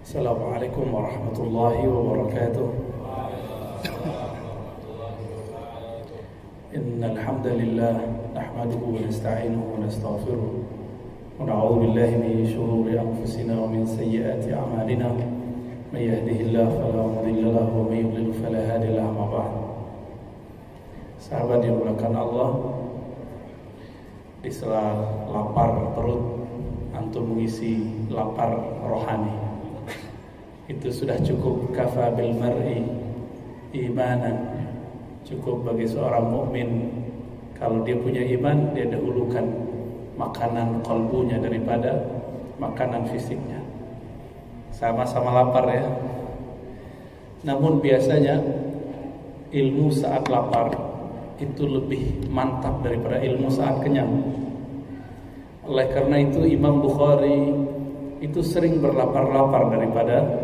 Assalamualaikum warahmatullahi wabarakatuh. Innal hamdalillah nahmaduhu wa nasta'inuhu wa nastaghfiruh wa na'udzu billahi min shururi anfusina wa min sayyiati a'malina. May yahdihillahu fala mudilla lahu wa may yudlil fala hadiya lahu. Ma ba'd. Sahabat yang dimuliakan Allah, di sela lapar perut antum mengisi lapar rohani. Itu sudah cukup. Kafa bil mar'i imanan. Cukup bagi seorang mukmin kalau dia punya iman, dia dahulukan makanan qalbunya daripada makanan fisiknya. Sama-sama lapar ya. Namun biasanya ilmu saat lapar itu lebih mantap daripada ilmu saat kenyang. Oleh karena itu Imam Bukhari itu sering berlapar-lapar daripada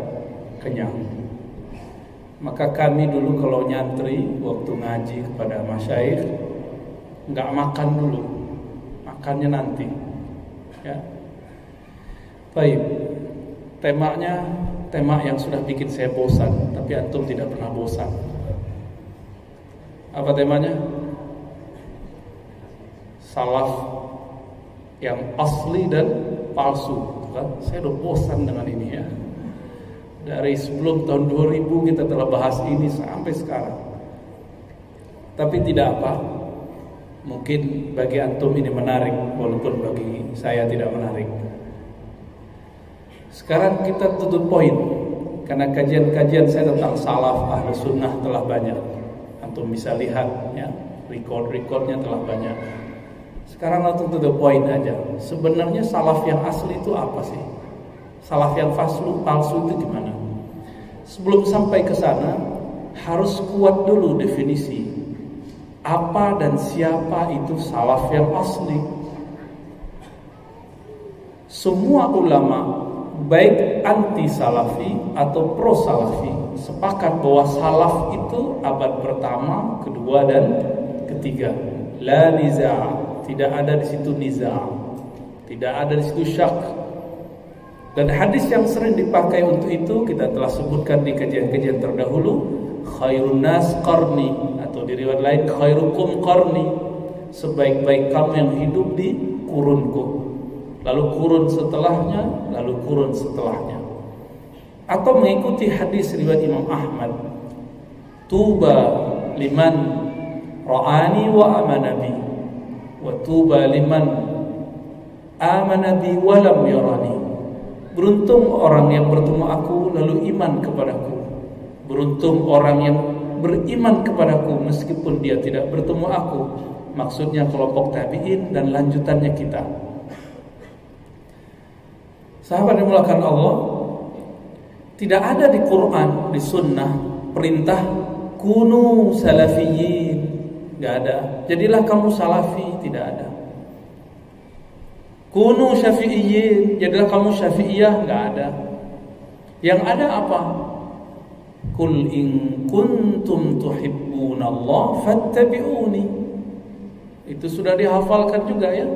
kenyang. Maka kami dulu kalau nyantri waktu ngaji kepada masyayikh, enggak makan dulu, makannya nanti ya. Baik, temanya tema yang sudah bikin saya bosan, tapi antum tidak pernah bosan. Apa temanya? Salaf yang asli dan palsu kan? Saya udah bosan dengan ini ya. Dari sebelum tahun 2000 kita telah bahas ini sampai sekarang. Tapi tidak apa, mungkin bagi antum ini menarik, walaupun bagi saya tidak menarik. Sekarang kita tutup poin, karena kajian-kajian saya tentang salaf ahlu sunnah telah banyak. Antum bisa lihat ya, record-recordnya telah banyak. Sekarang langsung tutup poin aja. Sebenarnya salaf yang asli itu apa sih? Salaf yang palsu itu gimana? Sebelum sampai ke sana, harus kuat dulu definisi apa dan siapa itu salaf yang asli. Semua ulama, baik anti salafi atau pro salafi, sepakat bahwa salaf itu abad pertama, kedua dan ketiga. La niza', tidak ada di situ niza', tidak ada di situ syak. Dan hadis yang sering dipakai untuk itu kita telah sebutkan di kajian-kajian terdahulu. Khairun nas qarni, atau di riwayat lain khairukum qarni, sebaik-baik kamu yang hidup di kurunku, lalu kurun setelahnya, lalu kurun setelahnya. Atau mengikuti hadis riwayat Imam Ahmad, tuba liman ra'ani wa amana bi, wa tuba liman amana bi wa lam yarani. Beruntung orang yang bertemu aku lalu iman kepadaku. Beruntung orang yang beriman kepadaku meskipun dia tidak bertemu aku. Maksudnya kelompok tabi'in dan lanjutannya kita. Sahabat yang dimuliakan Allah, tidak ada di Quran, di sunnah perintah kunu salafiyyin. Tidak ada. Jadilah kamu salafi, tidak ada. Kunu syafi'iyyin, jadilah kamu syafi'iyah, enggak ada. Yang ada apa? Qul in kuntum tuhibbunallah fattabi'uni. Itu sudah dihafalkan juga ya.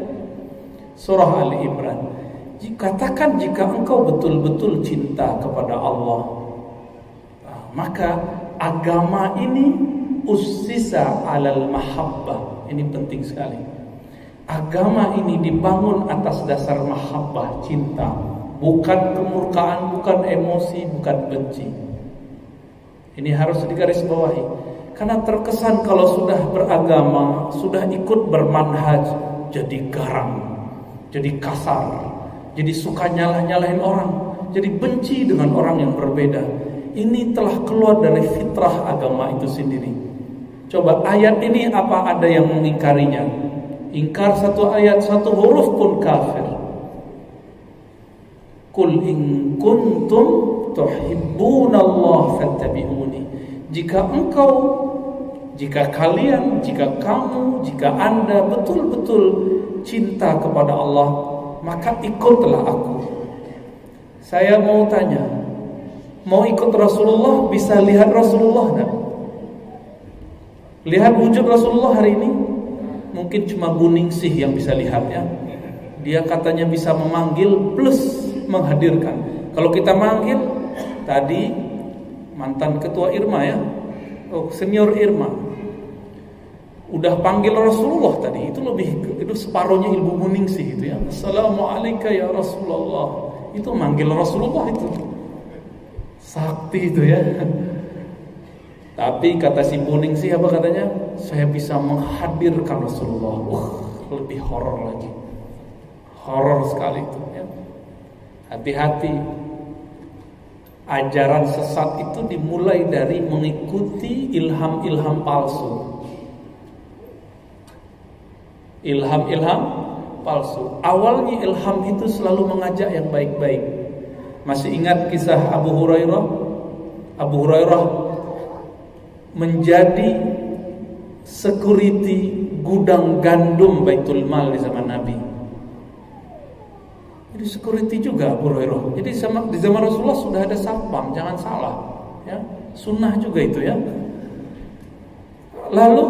Surah Ali Imran. Katakan jika engkau betul-betul cinta kepada Allah, maka agama ini ussisa alal mahabbah. Ini penting sekali. Agama ini dibangun atas dasar mahabbah, cinta, bukan kemurkaan, bukan emosi, bukan benci. Ini harus digarisbawahi. Karena terkesan kalau sudah beragama, sudah ikut bermanhaj, jadi garam, jadi kasar, jadi suka nyalah-nyalahin orang, jadi benci dengan orang yang berbeda. Ini telah keluar dari fitrah agama itu sendiri. Coba ayat ini apa ada yang mengingkarinya? Ingkar satu ayat, satu huruf pun kafir. Qul in kuntum tuhibbunallah fattabi'uni. Jika kalian, jika kamu, jika Anda betul-betul cinta kepada Allah, maka ikutlah aku. Saya mau tanya, mau ikut Rasulullah, bisa lihat Rasulullah enggak? Lihat wujud Rasulullah hari ini? Mungkin cuma Buningsih yang bisa lihatnya. Dia katanya bisa memanggil plus menghadirkan. Kalau kita manggil, tadi mantan ketua Irma ya, senior Irma, udah panggil Rasulullah tadi, itu itu separuhnya ilmu Buningsih itu ya. Assalamualaikum ya Rasulullah, itu manggil Rasulullah itu sakti itu ya. Tapi kata si Buningsih apa katanya? Saya bisa menghadirkan Rasulullah. Lebih horor lagi, horor sekali itu ya. Hati-hati, ajaran sesat itu dimulai dari mengikuti ilham-ilham palsu. Ilham-ilham palsu. Awalnya ilham itu selalu mengajak yang baik-baik. Masih ingat kisah Abu Hurairah? Abu Hurairah menjadi security gudang gandum Baitul Mal di zaman Nabi. Jadi security juga Abu Hurairah. Jadi di zaman Rasulullah sudah ada satpam, jangan salah ya. Sunnah juga itu ya. Lalu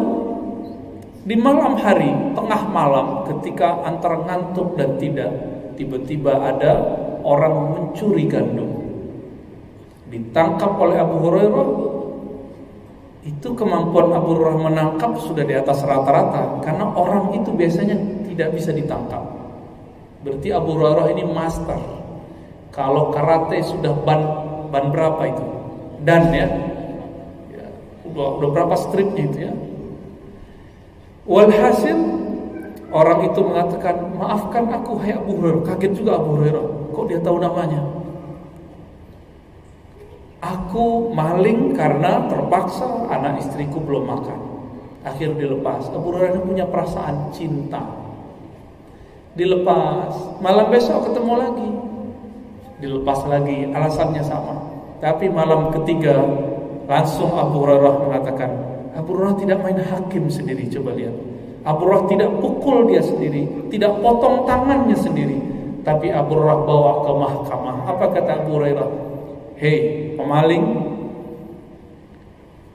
di malam hari, tengah malam, ketika antara ngantuk dan tidak, tiba-tiba ada orang mencuri gandum. Ditangkap oleh Abu Hurairah. Itu kemampuan Abu Hurairah menangkap sudah di atas rata-rata, karena orang itu biasanya tidak bisa ditangkap. Berarti Abu Hurairah ini master. Kalau karate sudah ban berapa itu? Dan ya udah berapa stripnya itu ya. Walhasil orang itu mengatakan, maafkan aku hai Abu Hurairah. Kaget juga Abu Hurairah, kok dia tahu namanya? Aku maling karena terpaksa, anak istriku belum makan. Akhir dilepas. Abu Hurairah punya perasaan cinta. Dilepas, malam besok ketemu lagi, dilepas lagi, alasannya sama. Tapi malam ketiga langsung Abu Hurairah mengatakan, Abu Hurairah tidak main hakim sendiri. Coba lihat, Abu Hurairah tidak pukul dia sendiri, tidak potong tangannya sendiri, tapi Abu Hurairah bawa ke mahkamah. Apa kata Abu Hurairah? Hei pemaling,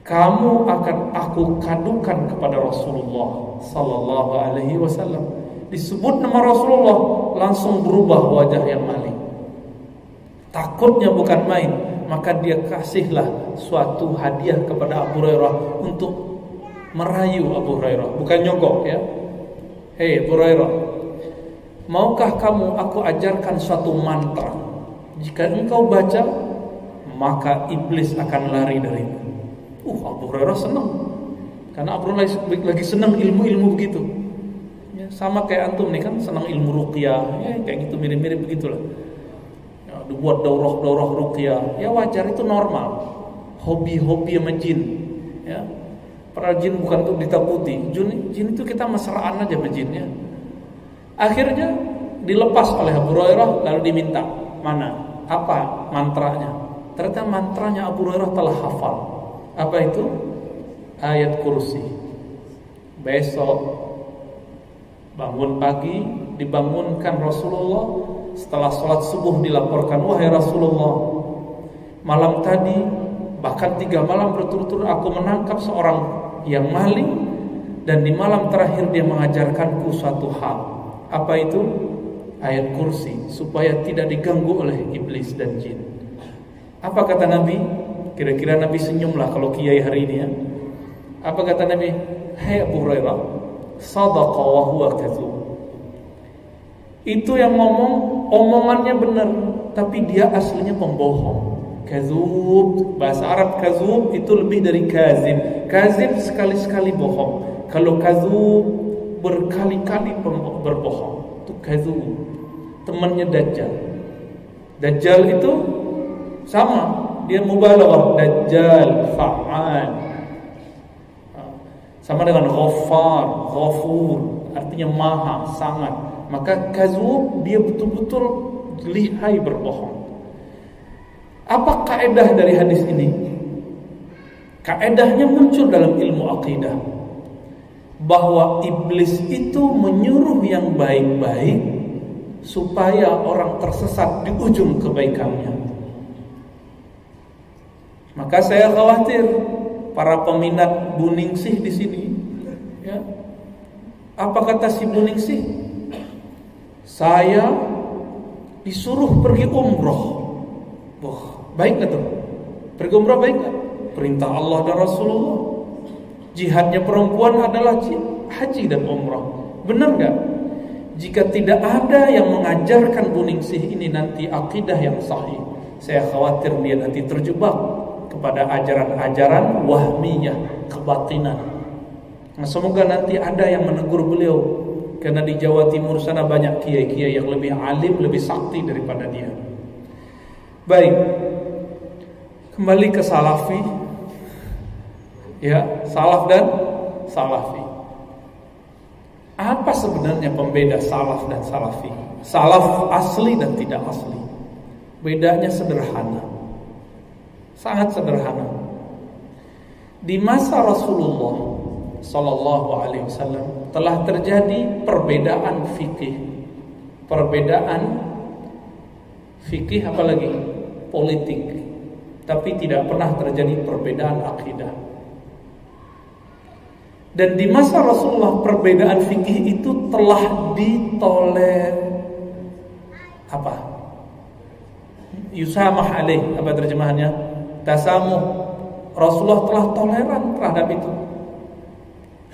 kamu akan aku kadukan kepada Rasulullah Sallallahu Alaihi Wasallam. Disebut nama Rasulullah, langsung berubah wajah yang maling. Takutnya bukan main, maka dia kasihlah suatu hadiah kepada Abu Hurairah untuk merayu Abu Hurairah, bukan nyogok ya. Hei Abu Hurairah, maukah kamu aku ajarkan suatu mantra? Jika engkau baca, maka iblis akan lari darimu. Abu Hurairah senang, karena Abu Hurairah lagi senang ilmu-ilmu begitu ya, sama kayak antum nih kan senang ilmu ruqyah ya, kayak gitu, mirip-mirip begitulah ya, dibuat daurah ruqyah ya, wajar, itu normal. Hobi-hobi sama jin ya, para jin bukan untuk ditakuti. Jin itu kita mesraan aja sama jin ya. Akhirnya dilepas oleh Abu Hurairah, lalu diminta, mana, apa mantranya? Ternyata mantranya Abu Hurairah telah hafal. Apa itu? Ayat kursi. Besok bangun pagi, dibangunkan Rasulullah. Setelah sholat subuh dilaporkan, wahai Rasulullah, malam tadi, bahkan 3 malam berturut-turut aku menangkap seorang yang maling, dan di malam terakhir dia mengajarkanku suatu hal. Apa itu? Ayat kursi, supaya tidak diganggu oleh iblis dan jin. Apa kata Nabi? Kira-kira Nabi senyumlah kalau kiai hari ini ya. Apa kata Nabi? Hai Abu Hurairah, sadaqa wa huwa kadzub. Itu yang ngomong, omongannya benar, tapi dia aslinya pembohong. Kadzub, bahasa Arab kadzub itu lebih dari kazib. Kazib sekali-sekali bohong. Kalau kadzub berkali-kali berbohong, itu kadzub. Temannya Dajjal. Dajjal itu sama, dia mubalaghah, Dajjal, fa'al. Sama dengan Ghaffar, Ghafur, artinya maha, sangat. Maka kadzub, dia betul-betul lihai berbohong. Apa kaidah dari hadis ini? Kaidahnya muncul dalam ilmu akidah, bahwa iblis itu menyuruh yang baik-baik supaya orang tersesat di ujung kebaikannya. Maka saya khawatir para peminat Buningsih di sini ya. Apa kata si Buningsih? Saya disuruh pergi umroh. Baik nggak tuh? Pergi umrah baik nggak? Perintah Allah dan Rasulullah. Jihadnya perempuan adalah haji dan umrah. Benar nggak? Jika tidak ada yang mengajarkan Bu Ningsih ini nanti akidah yang sahih, saya khawatir dia nanti terjebak kepada ajaran-ajaran wahmiyah, kebatinan. Nah, semoga nanti ada yang menegur beliau, karena di Jawa Timur sana banyak kiai-kiai yang lebih alim, lebih sakti daripada dia. Baik, kembali ke salafi. Ya, salaf dan salafi. Apa sebenarnya pembeda salaf dan salafi? Salaf asli dan tidak asli. Bedanya sederhana. Sangat sederhana. Di masa Rasulullah sallallahu alaihi wasallam telah terjadi perbedaan fikih. Perbedaan fikih apalagi politik. Tapi tidak pernah terjadi perbedaan akidah. Dan di masa Rasulullah perbedaan fikih itu telah yusamah alaih, apa terjemahannya? Tasamuh. Rasulullah telah toleran terhadap itu,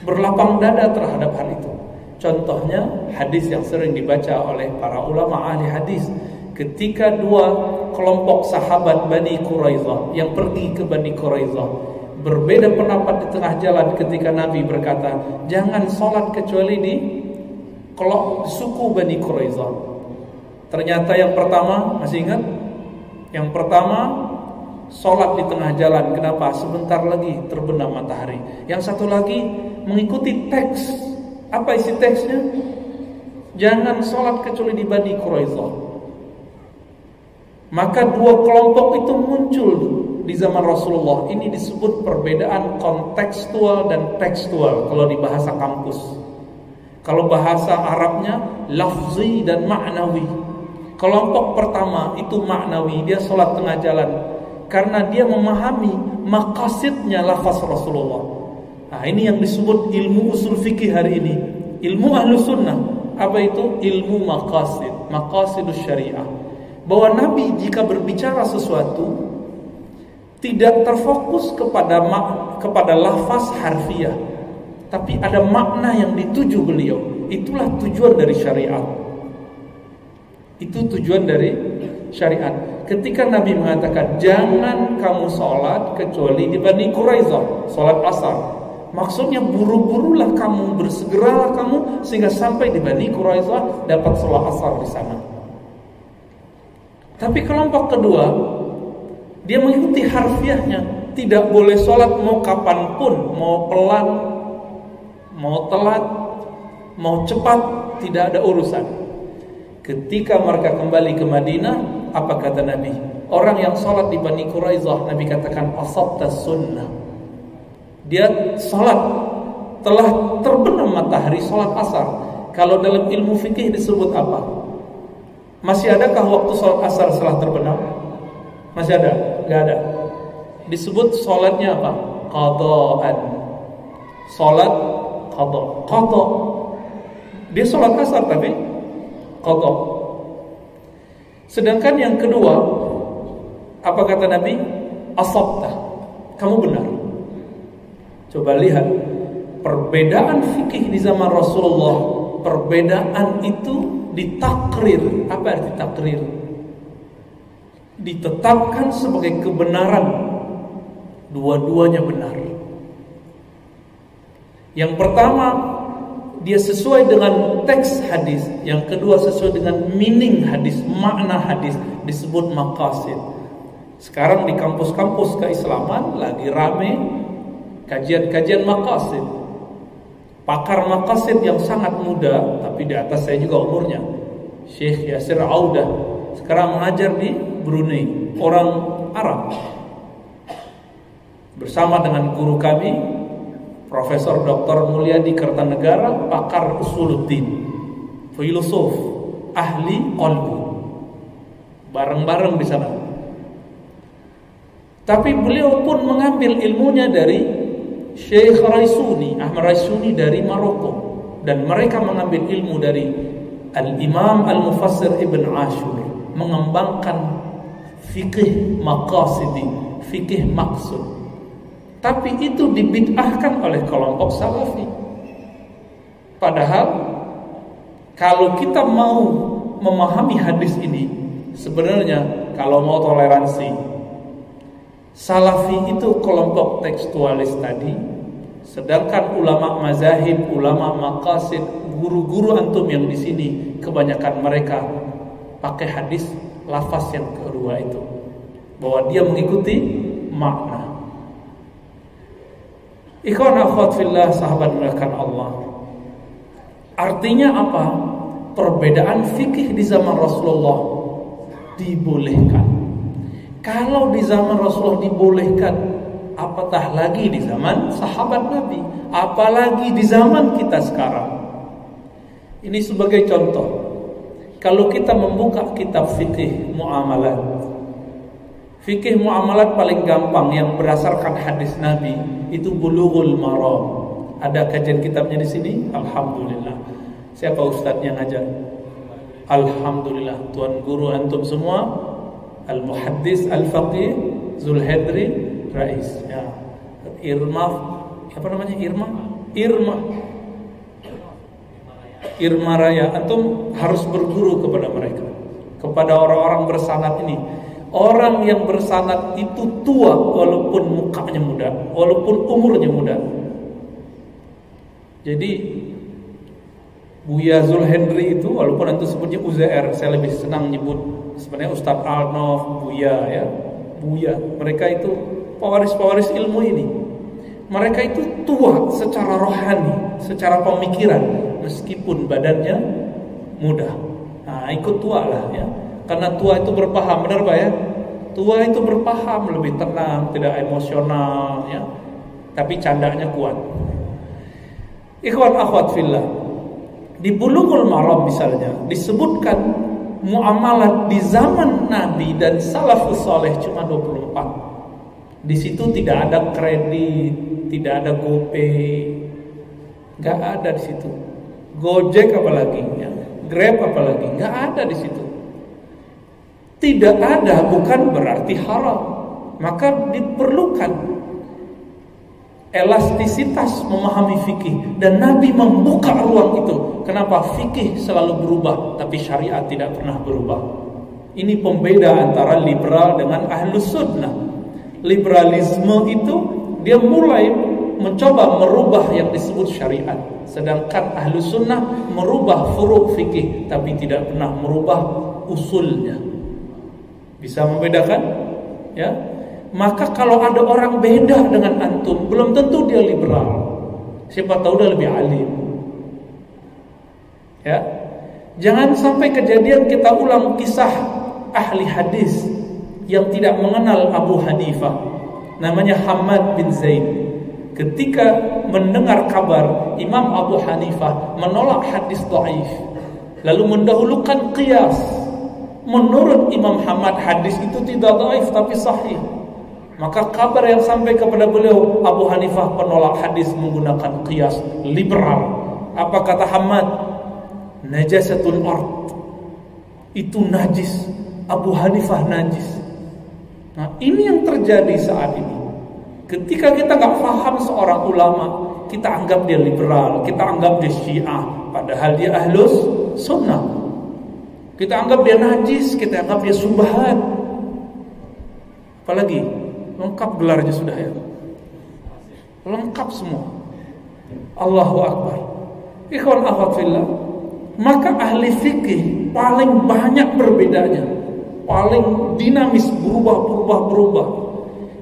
berlapang dada terhadap hal itu. Contohnya hadis yang sering dibaca oleh para ulama ahli hadis, ketika dua kelompok sahabat Bani Quraidah yang pergi ke Bani Quraidah berbeda pendapat di tengah jalan ketika Nabi berkata, jangan sholat kecuali di suku Bani Quraidah. Ternyata yang pertama, masih ingat? Yang pertama sholat di tengah jalan. Kenapa? Sebentar lagi terbenam matahari. Yang satu lagi mengikuti teks. Apa isi teksnya? Jangan sholat kecuali di Bani Quraidah. Maka dua kelompok itu muncul di zaman Rasulullah. Ini disebut perbedaan kontekstual dan tekstual kalau di bahasa kampus. Kalau bahasa Arabnya lafzi dan ma'nawi. Kelompok pertama itu ma'nawi, dia sholat tengah jalan karena dia memahami maqasidnya lafaz Rasulullah. Nah, ini yang disebut ilmu usul fikih hari ini. Ilmu ahlus sunnah. Apa itu? Ilmu maqasidus syariah. Bahwa Nabi jika berbicara sesuatu tidak terfokus kepada lafaz harfiah, tapi ada makna yang dituju beliau. Itulah tujuan dari syariat. Itu tujuan dari syariat. Ketika Nabi mengatakan jangan kamu sholat kecuali di Bani Quraidah, sholat asar, maksudnya buru-burulah kamu, bersegeralah kamu sehingga sampai di Bani Quraidah dapat sholat asar di sana. Tapi kelompok kedua, dia mengikuti harfiahnya. Tidak boleh sholat mau kapanpun, mau pelan, mau telat, mau cepat, tidak ada urusan. Ketika mereka kembali ke Madinah, apa kata Nabi? Orang yang sholat di Bani Quraidah, Nabi katakan asabta sunnah. Dia sholat telah terbenam matahari, sholat asar. Kalau dalam ilmu fikih disebut apa? Masih adakah waktu sholat asar setelah terbenam? Masih ada? Gak ada. Disebut sholatnya apa? Qadaan. Sholat qada. Dia sholat asar tapi qada. Sedangkan yang kedua, apa kata Nabi? Asabta. Kamu benar. Coba lihat perbedaan fikih di zaman Rasulullah. Perbedaan itu ditakrir. Apa arti takrir? Ditetapkan sebagai kebenaran. Dua-duanya benar. Yang pertama, dia sesuai dengan teks hadis. Yang kedua sesuai dengan meaning hadis, makna hadis, disebut maqasid. Sekarang di kampus-kampus keislaman lagi rame kajian-kajian maqasid. Pakar maqasid yang sangat muda, tapi di atas saya juga umurnya, Syekh Yasir Audah, sekarang mengajar di Brunei, orang Arab, bersama dengan guru kami Profesor Dr. Mulyadi Kertanegara, pakar usuluddin, filosof, ahli qalbu, bareng-bareng di sana. Tapi beliau pun mengambil ilmunya dari Syekh Raisuni, Ahmad Raisuni dari Maroko, dan mereka mengambil ilmu dari Al-Imam Al-Mufassir Ibn Ashur, mengembangkan fikih maqasidi, fikih maksud. Tapi itu dibid'ahkan oleh kelompok salafi. Padahal kalau kita mau memahami hadis ini, sebenarnya kalau mau toleransi, salafi itu kelompok tekstualis tadi, sedangkan ulama mazahib, ulama maqasid, guru-guru antum yang di sini kebanyakan mereka pakai hadis lafaz yang kedua itu, bahwa dia mengikuti makna. Ikhwan akhwat fillah, sahabat mulakan Allah. Artinya apa? Perbedaan fikih di zaman Rasulullah dibolehkan. Kalau di zaman Rasulullah dibolehkan, apatah lagi di zaman sahabat Nabi, apalagi di zaman kita sekarang. Ini sebagai contoh. Kalau kita membuka kitab fikih muamalat, fikih muamalat paling gampang yang berdasarkan hadis Nabi itu Bulughul Maram. Ada kajian kitabnya di sini? Alhamdulillah. Siapa ustadznya ngajar? Alhamdulillah. Tuan guru antum semua, Al-Muhaddis Al-Faqih Zulhedri Rais. Ya. Irma, apa namanya? Irma Raya. Antum harus berguru kepada mereka, kepada orang-orang bersanad ini. Orang yang bersanad itu tua walaupun mukanya muda, walaupun umurnya muda. Jadi Buya Zulhendri itu, walaupun antum sebutnya Uzair, saya lebih senang nyebut sebenarnya Ustadz Arnof, Buya ya, Buya. Mereka itu pewaris-pewaris ilmu ini. Mereka itu tua secara rohani, secara pemikiran, meskipun badannya muda. Nah, ikut tua lah ya. Karena tua itu berpaham, benar Pak ya? Tua itu berpaham, lebih tenang, tidak emosional ya. Tapi candanya kuat. Ikhwan akhwat fillah, di Bulughul Maram misalnya disebutkan muamalat di zaman Nabi dan salafus saleh cuma 24. Di situ tidak ada kredit, tidak ada GoPay, nggak ada di situ. Gojek apalagi, ya. Grab apalagi, nggak ada di situ. Tidak ada bukan berarti haram. Maka diperlukan elastisitas memahami fikih, dan Nabi membuka ruang itu. Kenapa? Fikih selalu berubah, tapi syariat tidak pernah berubah. Ini pembeda antara liberal dengan ahlus sunnah. Liberalisme itu dia mulai mencoba merubah yang disebut syariat, sedangkan ahlus sunnah merubah furu' fikih tapi tidak pernah merubah usulnya. Bisa membedakan? Ya. Maka kalau ada orang beda dengan antum, belum tentu dia liberal. Siapa tahu dia lebih alim. Ya. Jangan sampai kejadian kita ulang kisah ahli hadis yang tidak mengenal Abu Hanifah, namanya Hamad bin Zaid. Ketika mendengar kabar Imam Abu Hanifah menolak hadis dhaif, lalu mendahulukan qiyas. Menurut Imam Hamad hadis itu tidak dhaif tapi sahih. Maka kabar yang sampai kepada beliau, Abu Hanifah penolak hadis menggunakan qiyas liberal. Apa kata Hamad? Najasatul ard. Itu najis. Abu Hanifah najis. Nah, ini yang terjadi saat ini. Ketika kita gak paham seorang ulama, kita anggap dia liberal, kita anggap dia Syiah, padahal dia ahlus sunnah. Kita anggap dia najis, kita anggap dia subhat. Apalagi lengkap gelarnya sudah ya, lengkap semua. Allahu Akbar. Ikhwan akhwat fillah, maka ahli fikih paling banyak berbedanya, paling dinamis, berubah.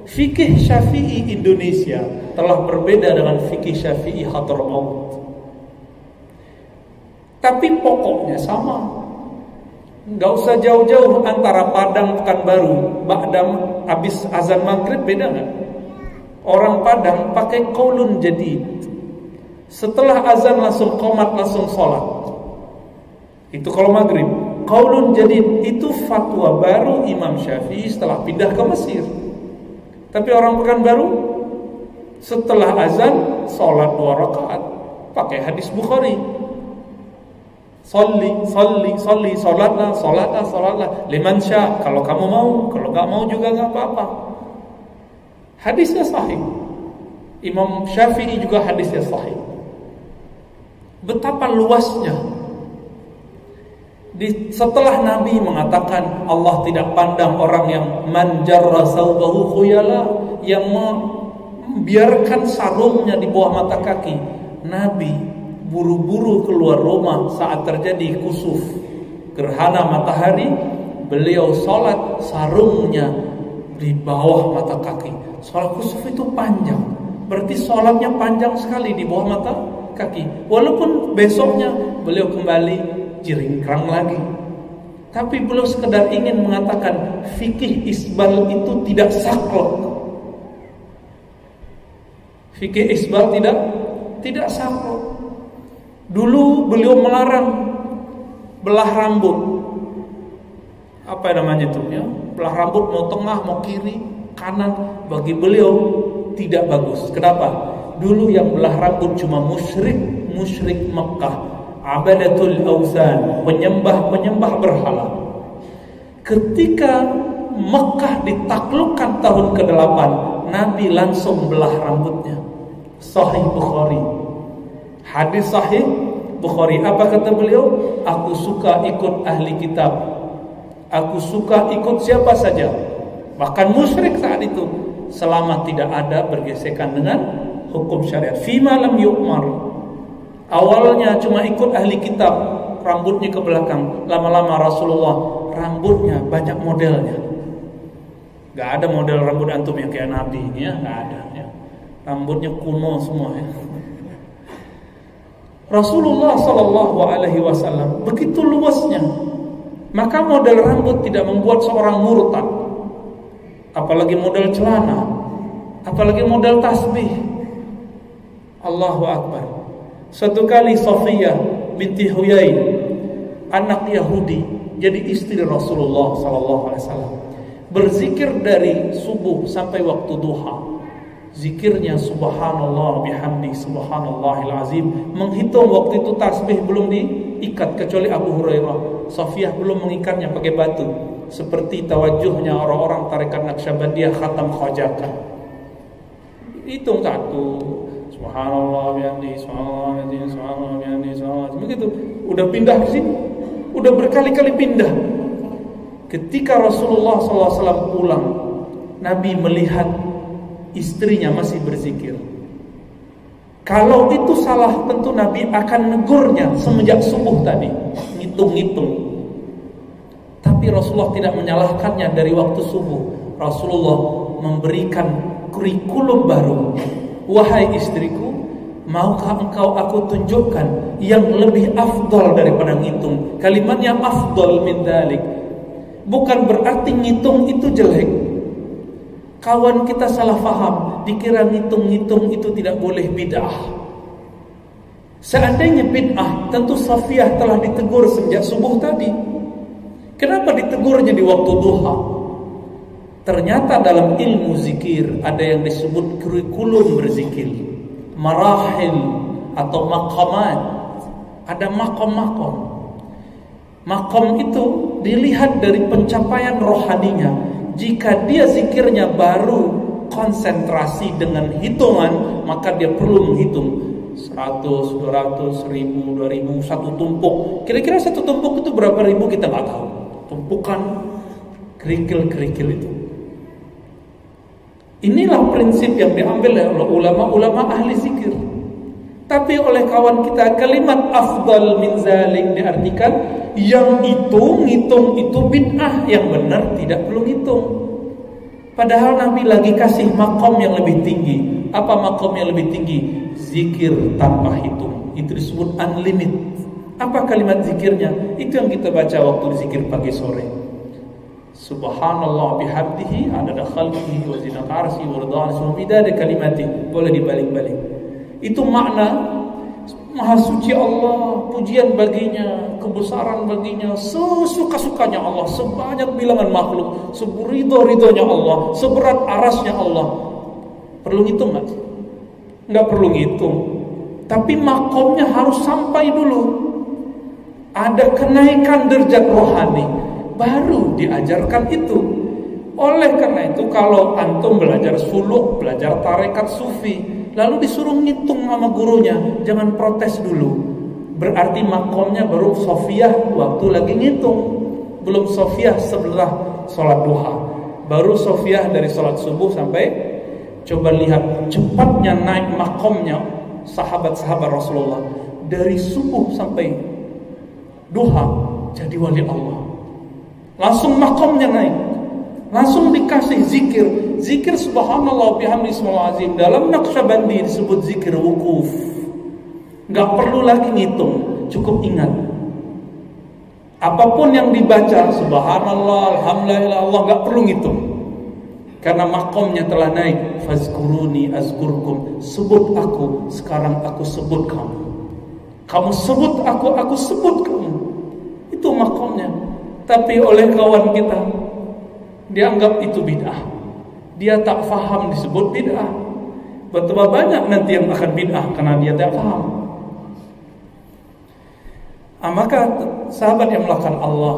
Fikih Syafi'i Indonesia telah berbeda dengan fikih Syafi'i Hadramaut, tapi pokoknya sama. Nggak usah jauh-jauh antara Padang Pekanbaru, habis azan maghrib beda nggak? Orang Padang pakai qaulun jadid. Setelah azan langsung qomat, langsung sholat. Itu kalau maghrib. Qaulun jadid itu fatwa baru Imam Syafi'i setelah pindah ke Mesir. Tapi orang Pekanbaru setelah azan sholat 2 rakaat pakai hadis Bukhari. Salli, salatlah. Liman sya, kalau kamu mau, kalau enggak mau juga enggak apa-apa. Hadisnya sahih. Imam Syafi'i juga hadisnya sahih. Betapa luasnya. Setelah Nabi mengatakan Allah tidak pandang orang yang manjarra saubahu khuyala, yang membiarkan sarungnya di bawah mata kaki, Nabi buru-buru keluar rumah saat terjadi kusuf gerhana matahari. Beliau sholat sarungnya di bawah mata kaki. Sholat kusuf itu panjang, berarti sholatnya panjang sekali di bawah mata kaki. Walaupun besoknya beliau kembali jiringkrang lagi, tapi beliau sekedar ingin mengatakan fikih isbal itu tidak saklek. Fikih isbal tidak saklek. Dulu beliau melarang belah rambut. Apa namanya itu ya? Belah rambut mau tengah, mau kiri, kanan, bagi beliau tidak bagus. Kenapa? Dulu yang belah rambut cuma musyrik Mekah, abadatul awsan, penyembah berhala. Ketika Mekah ditaklukkan tahun ke-8, Nabi langsung belah rambutnya. Sahih Bukhari. Hadis sahih Bukhari. Apa kata beliau? Aku suka ikut ahli kitab. Aku suka ikut siapa saja, bahkan musyrik saat itu, selama tidak ada bergesekan dengan hukum syariat. Fima lam yu'mar. Awalnya cuma ikut ahli kitab, rambutnya ke belakang. Lama-lama Rasulullah rambutnya banyak modelnya. Gak ada model rambut antum yang kayak Nabi ini ya, gak ada ya. Rambutnya kuno semua ya. Rasulullah SAW begitu luasnya, maka model rambut tidak membuat seorang murtad, apalagi model celana, apalagi model tasbih. Allahu Akbar. Suatu kali Safiyah binti Huyai, anak Yahudi, jadi istri Rasulullah SAW, berzikir dari subuh sampai waktu duha. Zikirnya subhanallah bihamdi subhanallahil azim. Menghitung waktu itu tasbih belum diikat, kecuali Abu Hurairah. Safiyah belum mengikatnya pakai batu, seperti tawajuhnya orang-orang tarekat Naqsyabandiyah khatam khajaka. Hitung satu, subhanallah bihamdi subhanallah bihamdi subhanallah. Begitu. Udah pindah ke sini, udah berkali-kali pindah. Ketika Rasulullah SAW pulang, Nabi melihat istrinya masih berzikir. Kalau itu salah, tentu Nabi akan negurnya semenjak subuh tadi, ngitung-ngitung. Tapi Rasulullah tidak menyalahkannya dari waktu subuh. Rasulullah memberikan kurikulum baru. Wahai istriku, maukah engkau aku tunjukkan yang lebih afdal daripada ngitung? Kalimatnya afdal min dzalik. Bukan berarti ngitung itu jelek. Kawan kita salah faham, dikira ngitung-ngitung itu tidak boleh bid'ah. Seandainya bid'ah, tentu Safiyah telah ditegur sejak subuh tadi. Kenapa ditegurnya di waktu duha? Ternyata dalam ilmu zikir ada yang disebut kurikulum berzikir, marahil atau maqamat. Ada makom-makom. Makom itu dilihat dari pencapaian rohaninya. Jika dia zikirnya baru konsentrasi dengan hitungan, maka dia perlu menghitung 100, 200, 1000, 2000, satu tumpuk. Kira-kira satu tumpuk itu berapa ribu kita nggak tahu. Tumpukan kerikil-kerikil itu. Inilah prinsip yang diambil oleh ulama-ulama ahli zikir. Tapi oleh kawan kita, kalimat afdal min zalik diartikan yang ngitung itu bid'ah, yang benar tidak perlu ngitung. Padahal Nabi lagi kasih makom yang lebih tinggi. Apa makom yang lebih tinggi? Zikir tanpa hitung. Itu disebut unlimited. Apa kalimat zikirnya? Itu yang kita baca waktu zikir pagi sore. Subhanallah bihamdihi adada khalqihi wa zinata arsyihi wa ridha nafsihi wa midada kalimatihi. Boleh dibalik-balik. Itu makna Maha suci Allah, pujian baginya, kebesaran baginya, sesuka-sukanya Allah, sebanyak bilangan makhluk, seberidho-ridhonya Allah, seberat arasnya Allah. Perlu ngitung gak? Gak perlu ngitung. Tapi makomnya harus sampai dulu. ada kenaikan derajat rohani, baru diajarkan itu. Oleh karena itu kalau antum belajar suluk, belajar tarekat sufi, lalu disuruh ngitung sama gurunya, jangan protes dulu. Berarti makomnya baru sofiyah waktu lagi ngitung, belum sofiyah sebelah sholat duha, baru sofiyah dari sholat subuh sampai. Coba lihat cepatnya naik makomnya sahabat-sahabat Rasulullah, dari subuh sampai duha jadi wali Allah. Langsung makomnya naik, langsung dikasih zikir subhanallah bihamdi subhanallah azim. Dalam Naqsyabandi disebut zikir wukuf. Gak perlu lagi ngitung, cukup ingat. Apapun yang dibaca subhanallah, alhamdulillah, Allah gak perlu ngitung. Karena makomnya telah naik. Fazkuruni azkurkum, sebut aku, sekarang aku sebut kamu. Kamu sebut aku sebut kamu. Itu makomnya. Tapi oleh kawan kita, dianggap itu bid'ah. Dia tak faham disebut bid'ah. Betapa banyak nanti yang akan bid'ah karena dia tak faham. Maka sahabat yang melakukan Allah,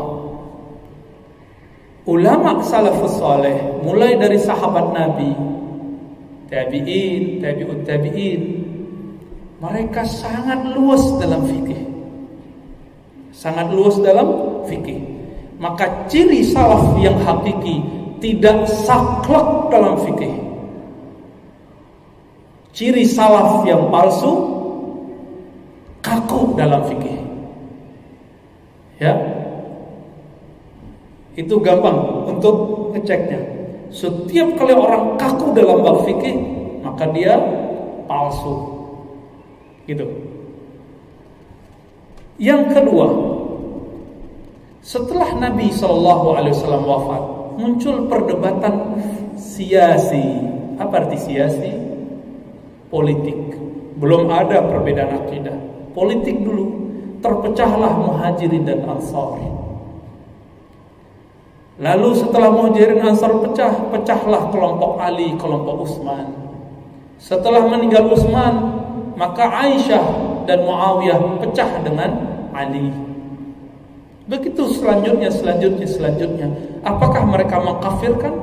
ulama salafus saleh, mulai dari sahabat Nabi, tabi'in, tabi'ut tabi'in, mereka sangat luas dalam fikih. Sangat luas dalam fikih. Maka ciri salaf yang hakiki tidak saklek dalam fikih. Ciri salaf yang palsu kaku dalam fikih. Ya, itu gampang untuk ngeceknya. Setiap kali orang kaku dalam bab fikih, maka dia palsu. Gitu. Yang kedua, setelah Nabi SAW wafat, muncul perdebatan siasi. Apa arti siasi? Politik. Belum ada perbedaan akidah. Politik dulu. Terpecahlah Muhajirin dan Ansar. Lalu setelah Muhajirin Ansar pecahlah kelompok Ali, kelompok Utsman. Setelah meninggal Utsman, maka Aisyah dan Muawiyah pecah dengan Ali. Begitu selanjutnya. Apakah mereka mengkafirkan?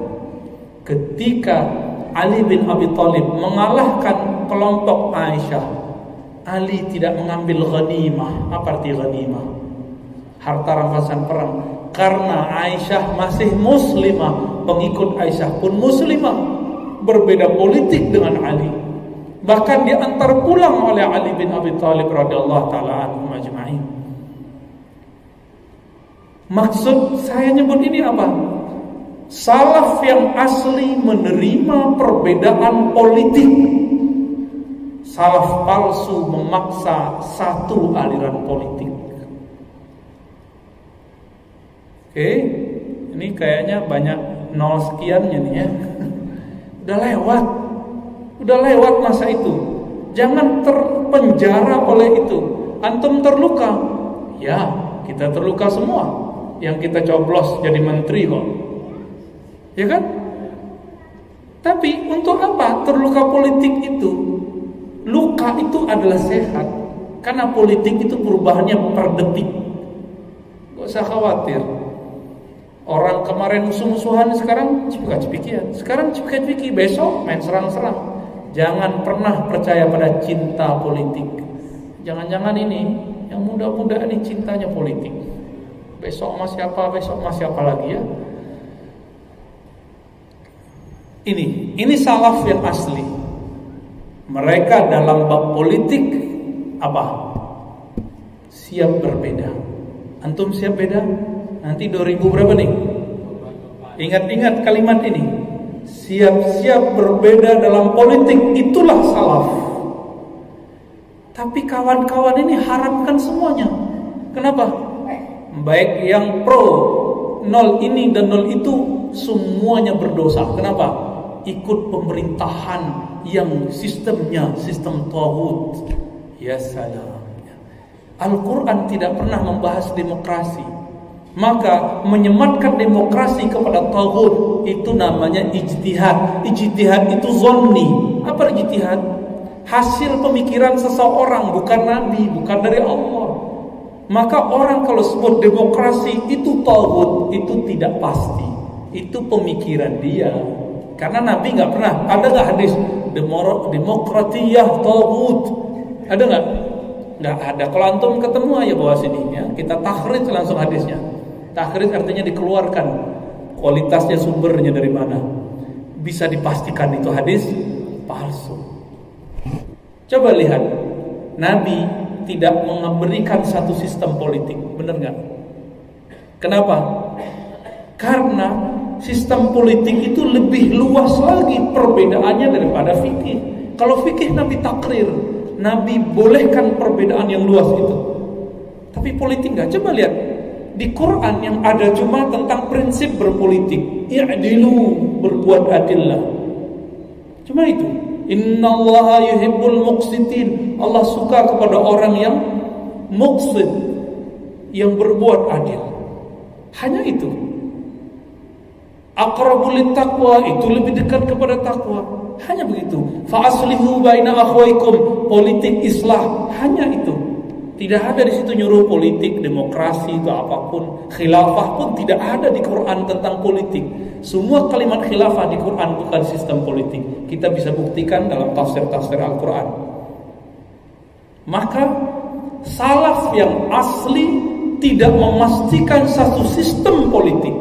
Ketika Ali bin Abi Thalib mengalahkan kelompok Aisyah, Ali tidak mengambil ghanimah. Apa arti ghanimah? Harta rampasan perang. Karena Aisyah masih muslimah, pengikut Aisyah pun muslimah, berbeda politik dengan Ali. Bahkan diantar pulang oleh Ali bin Abi Thalib radhiyallahu taala anhu majma'in. Maksud saya nyebut ini apa? Salaf yang asli menerima perbedaan politik. Salaf palsu memaksa satu aliran politik. Oke, ini kayaknya banyak nol sekiannya nih ya. Udah lewat masa itu. Jangan terpenjara oleh itu. Antum terluka, ya kita terluka semua. Yang kita coblos jadi menteri kok, ya kan? Tapi untuk apa terluka politik itu? Luka itu adalah sehat. Karena politik itu perubahannya per detik. Gak usah khawatir. Orang kemarin musuh-musuhan, sekarang cipika-cipikian. Sekarang cipika-cipiki, besok main serang-serang. Jangan pernah percaya pada cinta politik. Jangan-jangan ini yang muda-muda ini cintanya politik. Besok sama siapa lagi ya. Ini salaf yang asli. Mereka dalam bab politik apa? Siap berbeda. Antum siap beda? Nanti 2000 berapa nih? Ingat-ingat kalimat ini. Siap-siap berbeda dalam politik, itulah salaf. Tapi kawan-kawan ini harapkan semuanya. Kenapa? Baik yang pro 0 ini dan 0 itu semuanya berdosa. Kenapa? Ikut pemerintahan yang sistemnya sistem taghut. Ya salam. Al-Quran tidak pernah membahas demokrasi. Maka menyematkan demokrasi kepada taghut itu namanya ijtihad. Ijtihad itu zonni. Apa ijtihad? Hasil pemikiran seseorang, bukan nabi, bukan dari Allah. Maka orang kalau sebut demokrasi itu taghut, itu tidak pasti. Itu pemikiran dia. Karena Nabi nggak pernah, ada nggak hadis demokratiyah taghut? Ada nggak? Nggak ada. Kalau antum ketemu aja bawah sini, ya, kita takhrij langsung hadisnya. Takhrij artinya dikeluarkan kualitasnya, sumbernya dari mana. Bisa dipastikan itu hadis palsu. Coba lihat, Nabi tidak memberikan satu sistem politik, benar nggak? Kenapa? Karena sistem politik itu lebih luas lagi perbedaannya daripada fikih. Kalau fikih Nabi takrir, Nabi bolehkan perbedaan yang luas itu. Tapi politik nggak. Coba lihat di Quran yang ada cuma tentang prinsip berpolitik. I'dilu, berbuat adillah. Cuma itu. Innallaha yuhibbul muqsitin. Allah suka kepada orang yang muqsit, yang berbuat adil. Hanya itu. Aqrabul taqwa, itu lebih dekat kepada takwa. Hanya begitu. Fa aslihu baina akhwaikum, politik islah, hanya itu. Tidak ada di situ nyuruh politik, demokrasi atau apapun. Khilafah pun tidak ada di Quran tentang politik. Semua kalimat khilafah di Quran bukan sistem politik. Kita bisa buktikan dalam tafsir-tafsir Al-Quran. Maka salaf yang asli tidak memastikan satu sistem politik.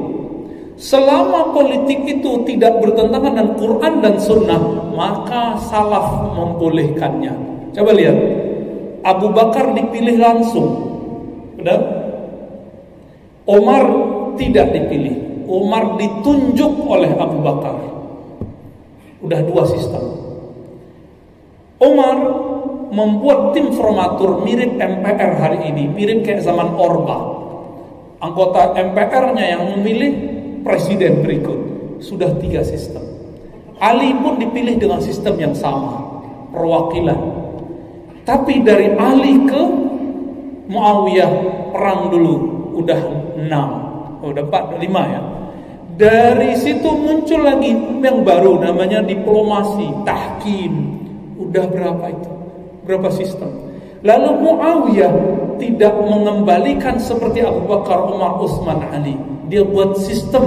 Selama politik itu tidak bertentangan dengan Quran dan Sunnah, maka salaf membolehkannya. Coba lihat, Abu Bakar dipilih langsung, benar? Umar tidak dipilih. Umar ditunjuk oleh Abu Bakar. Udah dua sistem. Umar membuat tim formatur mirip MPR hari ini, mirip kayak zaman Orba. Anggota MPR-nya yang memilih presiden berikut. Sudah 3 sistem. Ali pun dipilih dengan sistem yang sama, perwakilan. Tapi dari Ali ke Muawiyah perang dulu udah 6, udah 4, 5 ya. Dari situ muncul lagi yang baru namanya diplomasi, tahkim. Udah berapa itu? Berapa sistem? Lalu Muawiyah tidak mengembalikan seperti Abu Bakar, Umar, Utsman, Ali. Dia buat sistem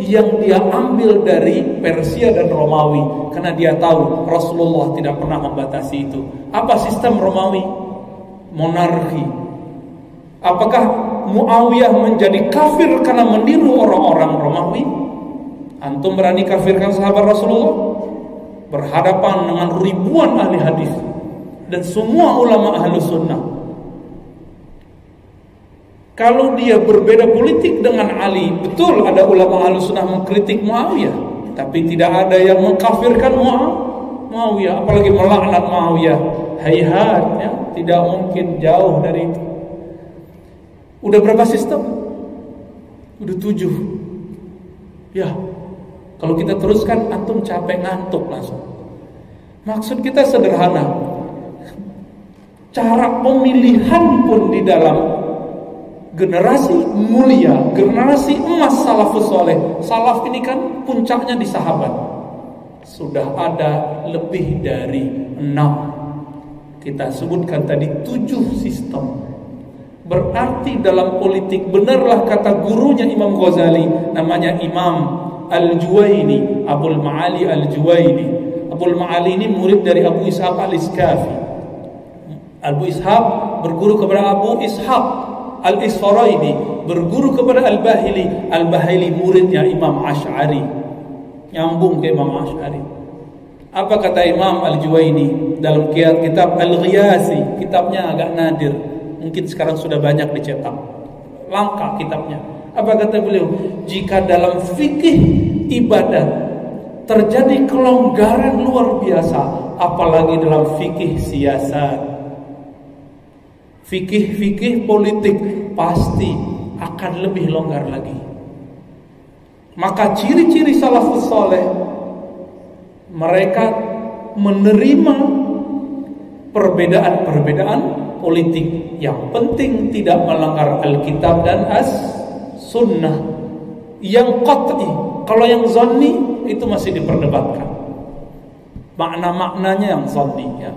yang dia ambil dari Persia dan Romawi, karena dia tahu Rasulullah tidak pernah membatasi itu. Apa sistem Romawi? Monarki. Apakah Muawiyah menjadi kafir karena meniru orang-orang Romawi? Antum berani kafirkan sahabat Rasulullah? Berhadapan dengan ribuan ahli hadis dan semua ulama ahlu sunnah. Kalau dia berbeda politik dengan Ali, betul ada ulama ahlu sunnah mengkritik Muawiyah, tapi tidak ada yang mengkafirkan Muawiyah, apalagi melaknat Muawiyah. Hayhat, ya, tidak mungkin, jauh dari itu. Udah berapa sistem? Udah 7. Ya, kalau kita teruskan antum capek ngantuk langsung. Maksud kita sederhana. Cara pemilihan pun di dalam generasi mulia, generasi emas salafus soleh. Salaf ini kan puncaknya di sahabat. Sudah ada lebih dari 6. Kita sebutkan tadi 7 sistem. Berarti dalam politik, benarlah kata gurunya Imam Ghazali, namanya Imam Al-Juwaini, Abul Ma'ali Al-Juwaini. Abul Ma'ali ini murid dari Abu Ishaq Al-Iskafi. Abu Ishaq berguru kepada Abu Ishaq Al-Isfaraini, berguru kepada Al-Bahili. Al-Bahili muridnya Imam Asy'ari, nyambung ke Imam Asy'ari. Apa kata Imam Al-Juwaini dalam kitab Al-Ghiyasi? Kitabnya agak nadir, mungkin sekarang sudah banyak dicetak, langka kitabnya. Apa kata beliau? Jika dalam fikih ibadat terjadi kelonggaran luar biasa, apalagi dalam fikih siasat, fikih politik, pasti akan lebih longgar lagi. Maka ciri-ciri salafus saleh, mereka menerima perbedaan-perbedaan politik, yang penting tidak melanggar Alkitab dan As-Sunnah. Yang qat'i, kalau yang zanni itu masih diperdebatkan, makna-maknanya yang zanni, ya.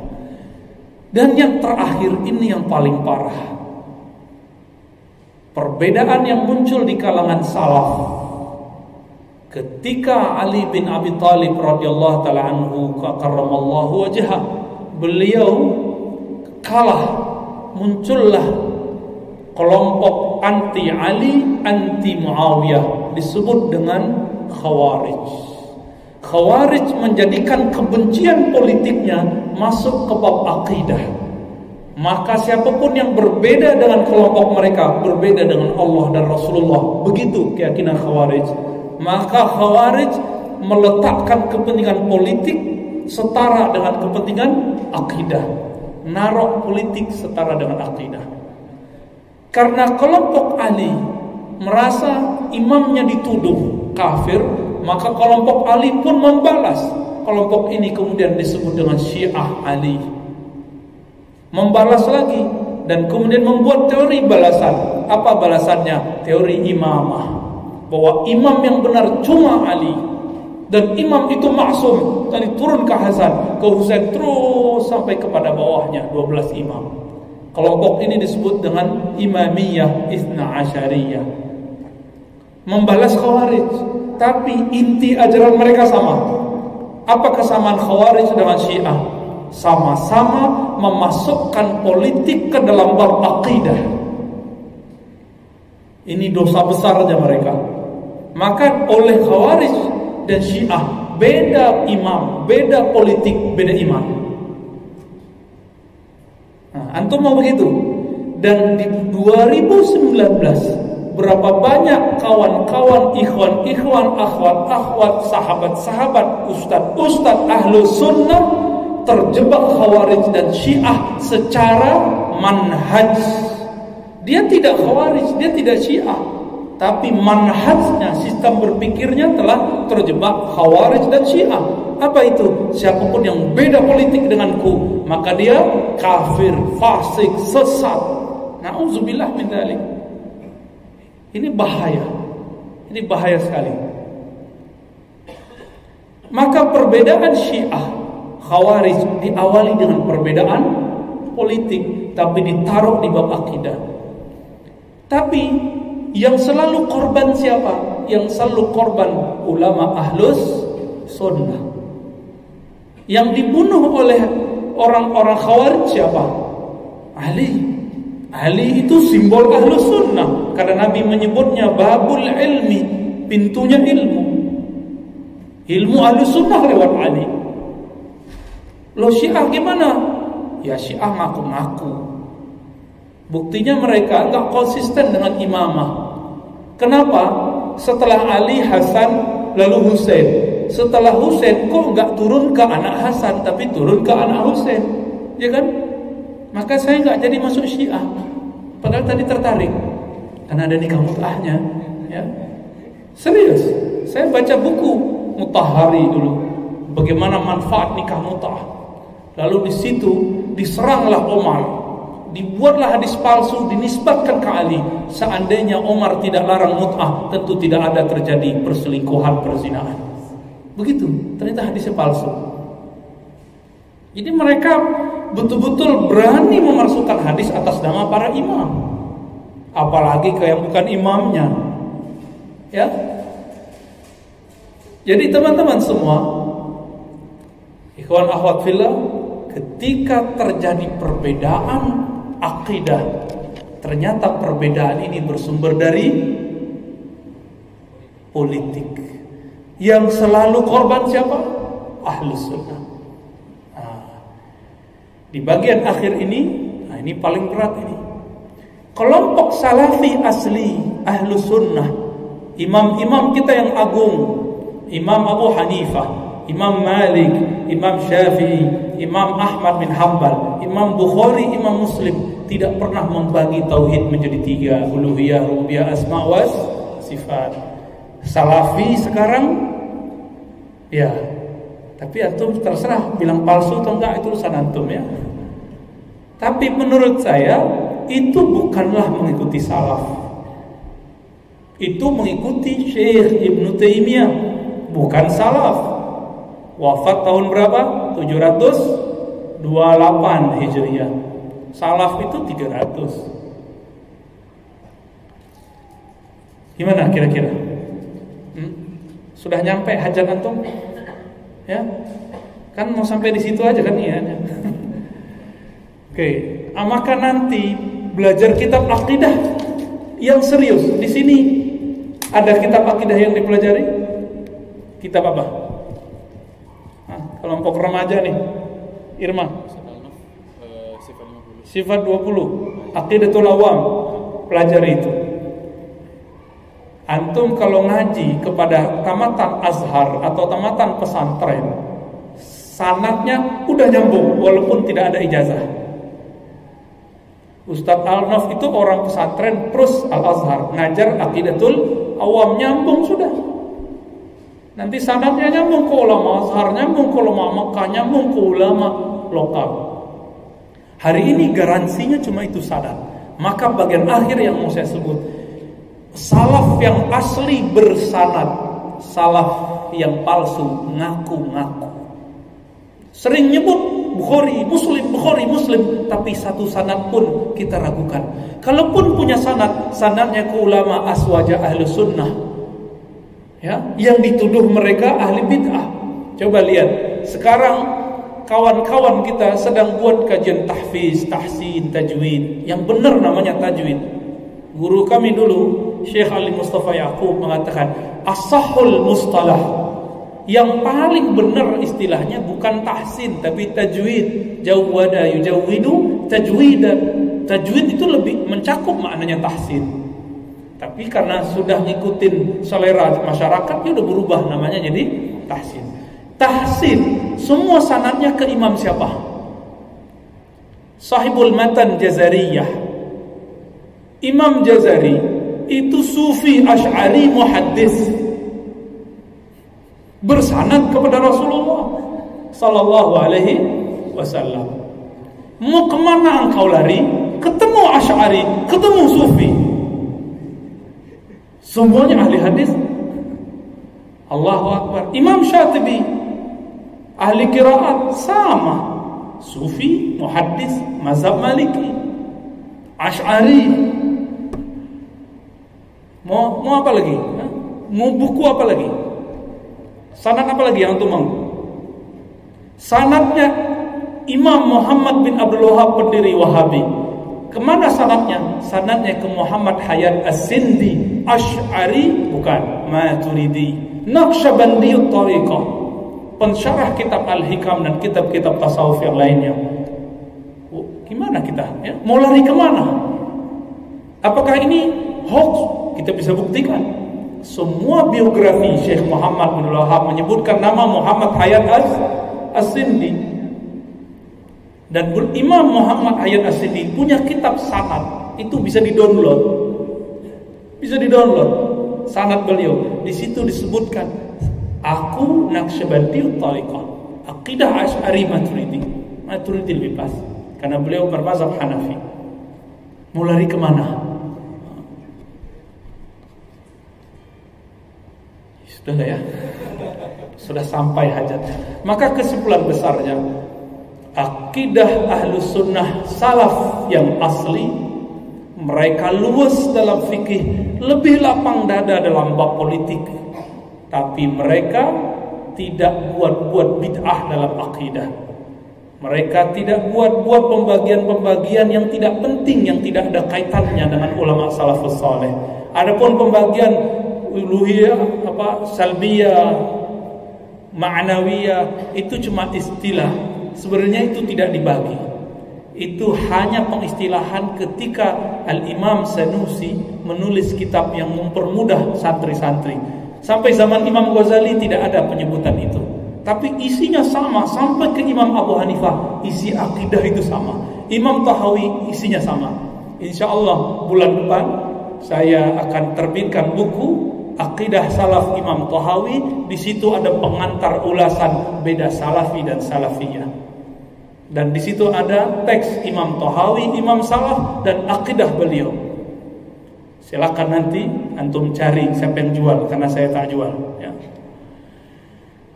Dan yang terakhir ini yang paling parah. Perbedaan yang muncul di kalangan salaf ketika Ali bin Abi Thalib radhiyallahu taala anhu karramallahu wajhah, beliau kalah, muncullah kelompok anti Ali, anti Muawiyah, disebut dengan Khawarij. Khawarij menjadikan kebencian politiknya masuk ke bab akidah. Maka siapapun yang berbeda dengan kelompok mereka, berbeda dengan Allah dan Rasulullah, begitu keyakinan Khawarij, maka Khawarij meletakkan kepentingan politik setara dengan kepentingan akidah. Naruh politik setara dengan akidah. Karena kelompok Ali merasa imamnya dituduh kafir, maka kelompok Ali pun membalas. Kelompok ini kemudian disebut dengan Syiah Ali. Membalas lagi dan kemudian membuat teori balasan. Apa balasannya? Teori imamah, bahwa imam yang benar cuma Ali, dan imam itu maksum. Tadi turun ke Hasan, ke Husain, terus sampai kepada bawahnya 12 imam. Kelompok ini disebut dengan Imamiyah Itsna Asyariyah. Membalas Khawarij, tapi inti ajaran mereka sama. Apa kesamaan Khawarij dengan Syiah? Sama-sama memasukkan politik ke dalam bab akidah. Ini dosa besar aja mereka. Maka oleh Khawarij dan Syiah beda imam, beda politik, beda iman. Nah, antum mau begitu? Dan di 2019 berapa banyak kawan-kawan, ikhwan-ikhwan, akhwat-akhwat, sahabat-sahabat, ustadz-ustadz ahlu sunnah terjebak Khawarij dan Syiah secara manhaj. Dia tidak Khawarij, dia tidak Syiah, tapi manhajnya, sistem berpikirnya telah terjebak Khawarij dan Syiah. Apa itu? Siapapun yang beda politik denganku, maka dia kafir, fasik, sesat. Na'udzubillah min dzalik. Ini bahaya. Ini bahaya sekali. Maka perbedaan Syiah Khawarij diawali dengan perbedaan politik, tapi ditaruh di bab akidah. Tapi yang selalu korban siapa? Yang selalu korban ulama ahlus sunnah. Yang dibunuh oleh orang-orang Khawarij siapa? Ali. Ali itu simbol ahlus sunnah, karena Nabi menyebutnya babul ilmi, pintunya ilmu. Ilmu ahlus sunnah lewat Ali. Loh Syiah gimana? Ya Syiah ngaku-ngaku. Buktinya mereka gak konsisten dengan imamah. Kenapa? Setelah Ali, Hasan, lalu Husain. Setelah Husain kok gak turun ke anak Hasan, tapi turun ke anak Husain, ya kan? Maka saya gak jadi masuk Syiah. Padahal tadi tertarik karena ada nikah mut'ahnya, ya. Serius, saya baca buku Mutahhari dulu, bagaimana manfaat nikah mut'ah. Lalu di situ diseranglah Umar, dibuatlah hadis palsu, dinisbatkan ke Ali. Seandainya Umar tidak larang mut'ah, tentu tidak ada terjadi perselingkuhan, perzinahan. Begitu, ternyata hadisnya palsu. Jadi mereka betul-betul berani memasukkan hadis atas nama para imam, apalagi ke yang bukan imamnya, ya. Jadi teman-teman semua, ikhwan akhwat fillah, ketika terjadi perbedaan akidah, ternyata perbedaan ini bersumber dari politik. Yang selalu korban siapa? Ahlus sunnah. Di bagian akhir ini, ini paling berat ini. Kelompok salafi asli ahlus sunnah, imam-imam kita yang agung, Imam Abu Hanifah, Imam Malik, Imam Syafi'i, Imam Ahmad bin Hanbal, Imam Bukhari, Imam Muslim tidak pernah membagi tauhid menjadi 3, uluhiyah, rububiyah, asma wa sifat. Salafi sekarang, ya, tapi antum terserah bilang palsu atau enggak, itu urusan antum, ya. Tapi menurut saya itu bukanlah mengikuti salaf. Itu mengikuti Syekh Ibnu Taimiyah, bukan salaf. Wafat tahun berapa? 728 Hijriah. Salaf itu 300. Gimana kira-kira? Sudah nyampe hajat antum? Ya, kan mau sampai di situ aja kan ya. Oke, maka nanti belajar kitab akidah yang serius. Di sini ada kitab akidah yang dipelajari. Kitab apa? Kelompok remaja nih, Irma. Sifat 20. Aqidatul Awam. Pelajari itu. Antum kalau ngaji kepada tamatan azhar atau tamatan pesantren, sanadnya udah nyambung walaupun tidak ada ijazah. Ustadz Al-Naf itu orang pesantren plus Al-Azhar, ngajar Aqidatul Awam, nyambung sudah. Nanti sanadnya nyambung ke ulama Azhar, nyambung ke ulama Makkah, nyambung ke ulama lokal. Hari ini garansinya cuma itu sanad. Maka bagian akhir yang mau saya sebut, salaf yang asli bersanad, salaf yang palsu ngaku-ngaku. Sering nyebut Bukhari, Muslim, tapi satu sanad pun kita ragukan. Kalaupun punya sanad, sanadnya ke ulama aswaja ahli sunnah, ya, yang dituduh mereka ahli bid'ah. Coba lihat, sekarang kawan-kawan kita sedang buat kajian tahfiz, tahsin, tajwid. Yang benar namanya tajwid. Guru kami dulu, Syekh Ali Mustafa Yaqub, mengatakan as-sahhul mustalah, yang paling benar istilahnya bukan tahsin tapi tajwid. Jawwada yujawwidu tajwidan. Tajwid itu lebih mencakup maknanya tahsin. Tapi karena sudah ngikutin selera masyarakat, dia udah berubah namanya jadi tahsin. Tahsin semua sanadnya ke imam siapa? Sahibul Matan Jazariyah. Imam Jazari itu sufi Asy'ari muhaddis, bersanad kepada Rasulullah sallallahu alaihi wasallam. Mau kemana engkau lari? Ketemu Asy'ari, ketemu sufi, semuanya ahli hadis. Allahu Akbar. Imam Syatibi ahli qiraat, sama, sufi, muhaddis, mazhab Maliki, Asy'ari. Mau apa lagi? Mau buku apa lagi? Sanad apa lagi yang antum mau? Sanadnya Imam Muhammad bin Abdul Wahhab, pendiri Wahabi. Kemana sanadnya? Sanadnya ke Muhammad Hayat As-Sindi, Asy'ari, bukan, Maturidi, Naqsyabandiyut Thariqah, pensyarah kitab Al-Hikam dan kitab-kitab tasawuf yang lainnya. Gimana kita? Ya? Mau lari kemana? Apakah ini hoax? Kita bisa buktikan. Semua biografi Syekh Muhammad bin Abdul Wahhab menyebutkan nama Muhammad Hayat As-Sindi. Dan Imam Muhammad Hayat As-Sindi punya kitab sanad, itu bisa di-download. Bisa di-download sanad beliau. Di situ disebutkan, aku Naqsyabandiyut Thariqah, akidah Asy'ari Maturidi. Maturidi lebih pas karena beliau bermazhab Hanafi. Mau lari kemana? Sudah ya, sudah sampai hajat. Maka kesimpulan besarnya, akidah Ahlus Sunnah salaf yang asli, mereka luas dalam fikih, lebih lapang dada dalam bab politik, tapi mereka tidak buat-buat bid'ah dalam akidah. Mereka tidak buat-buat pembagian-pembagian yang tidak penting, yang tidak ada kaitannya dengan ulama salafus saleh. Adapun pembagian uluhiyah, salbiyah, ma'nawiyah, itu cuma istilah. Sebenarnya itu tidak dibagi. Itu hanya pengistilahan ketika Al-Imam Sanusi menulis kitab yang mempermudah santri-santri. Sampai zaman Imam Ghazali tidak ada penyebutan itu. Tapi isinya sama, sampai ke Imam Abu Hanifah, isi akidah itu sama. Imam Tahawi isinya sama. Insya Allah bulan depan saya akan terbitkan buku Aqidah Salaf Imam Tahawi. Di situ ada pengantar ulasan beda Salafi dan Salafiyah. Dan di situ ada teks Imam Tahawi, Imam Salaf dan akidah beliau. Silakan nanti antum cari siapa yang jual, karena saya tak jual. Ya.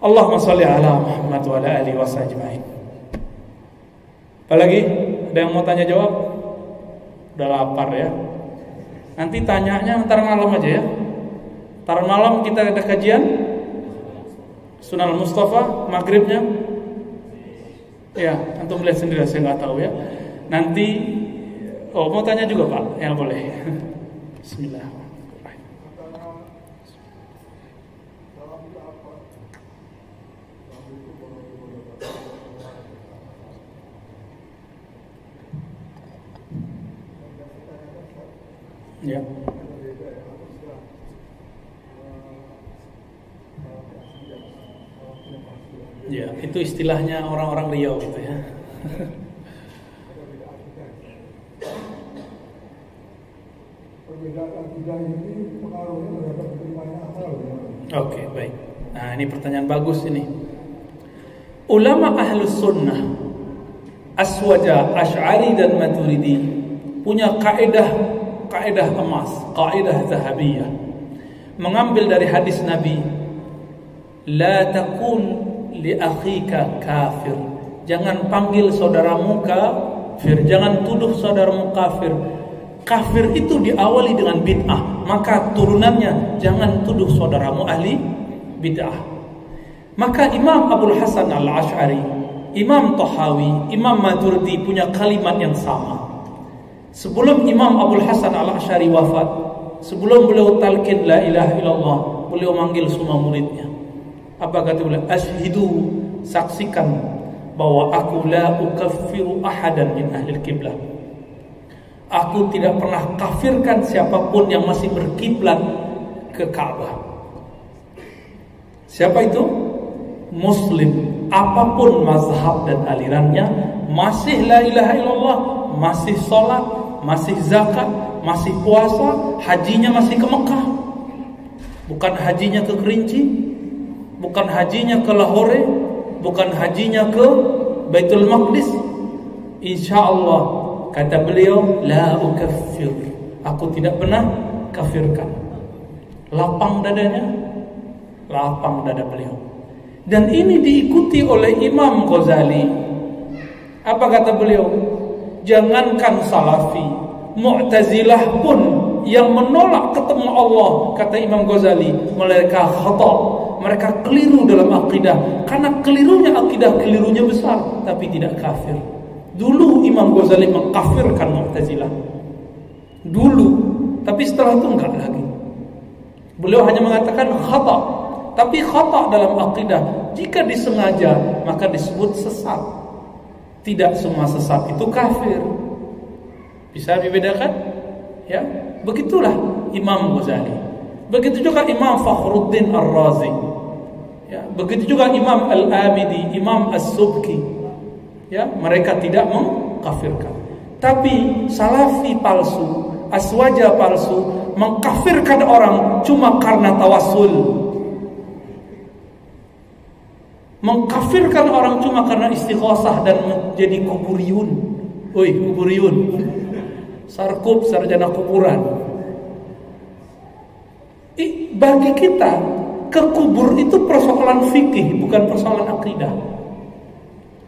Allahumma sholli ala Muhammad wa ala alihi wasajmain. Apalagi? Ada yang mau tanya jawab? Udah lapar ya. Nanti tanyanya ntar malam aja ya. Ntar malam kita ada kajian Sunan Mustafa maghribnya. Ya, antum lihat sendiri, saya nggak tahu ya. Nanti, mau tanya juga Pak, ya boleh. Bismillah. Ya. Ya, itu istilahnya orang-orang Riau gitu ya. Oke, baik. Nah, ini pertanyaan bagus ini. Ulama Ahlus Sunnah, Aswaja, Asy'ari dan Maturidi punya kaidah emas, kaidah zahabiyah. Mengambil dari hadis Nabi, la taqul li akhika kafir. Jangan panggil saudaramu kafir, jangan tuduh saudaramu kafir. Kafir itu diawali dengan bid'ah, maka turunannya jangan tuduh saudaramu ahli bid'ah. Maka Imam Abul Hasan Al-Asy'ari, Imam Tahawi, Imam Maturidi punya kalimat yang sama. Sebelum Imam Abul Hasan Al-Asy'ari wafat, sebelum beliau talqin la ilaha illallah, beliau manggil semua muridnya. Apa kata beliau? Asyhidu, saksikan bahwa aku la ukaffiru ahadan min ahli kiblah. Aku tidak pernah kafirkan siapapun yang masih berkiblat ke Ka'bah. Siapa itu? Muslim, apapun mazhab dan alirannya, masih la ilaha illallah, masih sholat, masih zakat, masih puasa, hajinya masih ke Mekah, bukan hajinya ke Kerinci, bukan hajinya ke Lahore, bukan hajinya ke Baitul Maqdis. Insyaallah, kata beliau, la ukaffir, aku tidak pernah kafirkan. Lapang dadanya, lapang dada beliau. Dan ini diikuti oleh Imam Ghazali. Apa kata beliau? Jangankan Salafi, Mu'tazilah pun yang menolak ketemu Allah, kata Imam Ghazali, mereka khata, mereka keliru dalam akidah. Karena kelirunya akidah, kelirunya besar, tapi tidak kafir. Dulu Imam Ghazali mengkafirkan Mu'tazilah, dulu, tapi setelah itu enggak lagi. Beliau hanya mengatakan khata, tapi khata dalam akidah jika disengaja maka disebut sesat. Tidak semua sesat itu kafir. Bisa dibedakan? Ya, begitulah Imam Ghazali. Begitu juga Imam Fakhruddin Ar-Razi. Ya, begitu juga Imam Al-Abidi, Imam As-Subki. Ya, mereka tidak mengkafirkan. Tapi salafi palsu, aswaja palsu, mengkafirkan orang cuma karena tawassul. Mengkafirkan orang cuma karena istighosah dan menjadi kuburiyun. Oi, kuburiyun. Sarkup, sarjana kuburan. Bagi kita, ke kubur itu persoalan fikih, bukan persoalan akidah.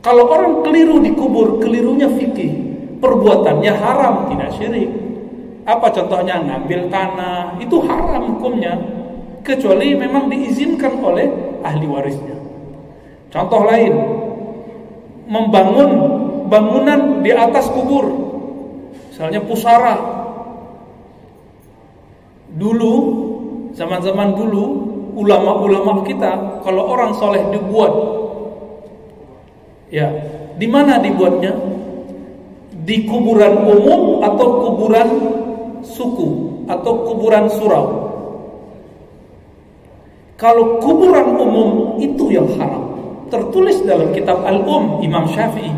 Kalau orang keliru di kubur, kelirunya fikih. Perbuatannya haram, tidak syirik. Apa contohnya? Ngambil tanah, itu haram hukumnya, kecuali memang diizinkan oleh ahli warisnya. Contoh lain, membangun bangunan di atas kubur, misalnya pusara. Dulu, zaman-zaman dulu, ulama-ulama kita, kalau orang soleh dibuat, ya, di mana dibuatnya? Di kuburan umum atau kuburan suku atau kuburan surau? Kalau kuburan umum itu yang haram. Tertulis dalam kitab Al-Um Imam Syafi'i.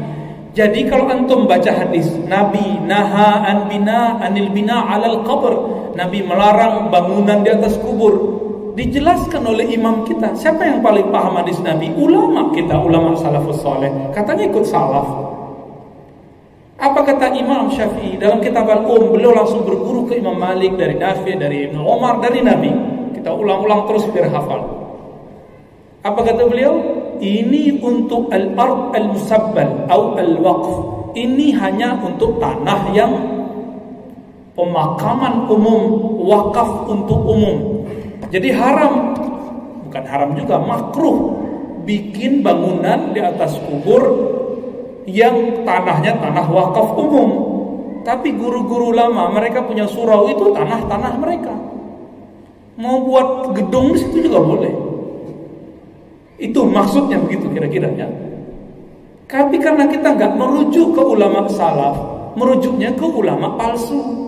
Jadi kalau antum baca hadis Nabi naha an bina anil bina alal qabr, Nabi melarang bangunan di atas kubur. Dijelaskan oleh imam kita. Siapa yang paling paham hadis Nabi? Ulama kita, ulama salafus saleh. Katanya ikut salaf. Apa kata Imam Syafi'i dalam kitab Al-Um? Beliau langsung berguru ke Imam Malik, dari Nafi, dari Ibnu Umar, dari Nabi. Kita ulang-ulang terus biar hafal. Apa kata beliau? Ini untuk al-ard al-musabbal atau al-waqf. Ini hanya untuk tanah yang pemakaman umum, wakaf untuk umum. Jadi haram, bukan haram juga, makruh bikin bangunan di atas kubur yang tanahnya tanah wakaf umum. Tapi guru-guru lama mereka punya surau, itu tanah-tanah mereka. Mau buat gedung di situ juga boleh. Itu maksudnya begitu kira-kira ya. Tapi karena kita nggak merujuk ke ulama salaf, merujuknya ke ulama palsu,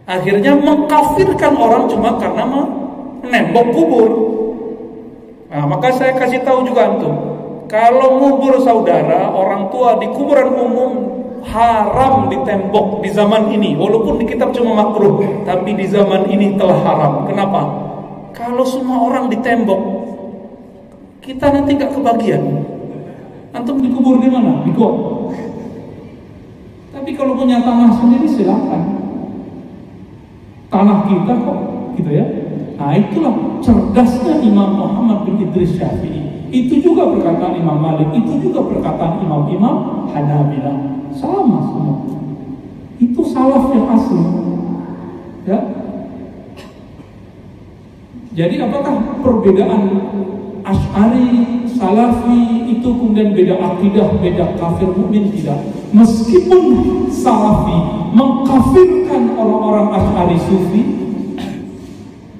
akhirnya mengkafirkan orang cuma karena menembok kubur. Nah, maka saya kasih tahu juga antum, kalau ngubur saudara, orang tua di kuburan umum haram ditembok di zaman ini. Walaupun di kitab cuma makruh, tapi di zaman ini telah haram. Kenapa? Kalau semua orang ditembok, kita nanti gak kebagian. Antum dikubur di mana? Di got. Tapi kalau punya tanah sendiri silakan. Tanah kita kok, gitu ya. Nah, itulah cerdasnya Imam Muhammad bin Idris Syafi'i. Itu juga perkataan Imam Malik, itu juga perkataan imam-imam Hanabilah. Sama semua. Itu salaf yang asli. Ya. Jadi apakah perbedaan Asy'ari, Salafi itu kemudian beda akidah, beda kafir mukmin? Tidak. Meskipun Salafi mengkafirkan orang-orang Asy'ari Sufi,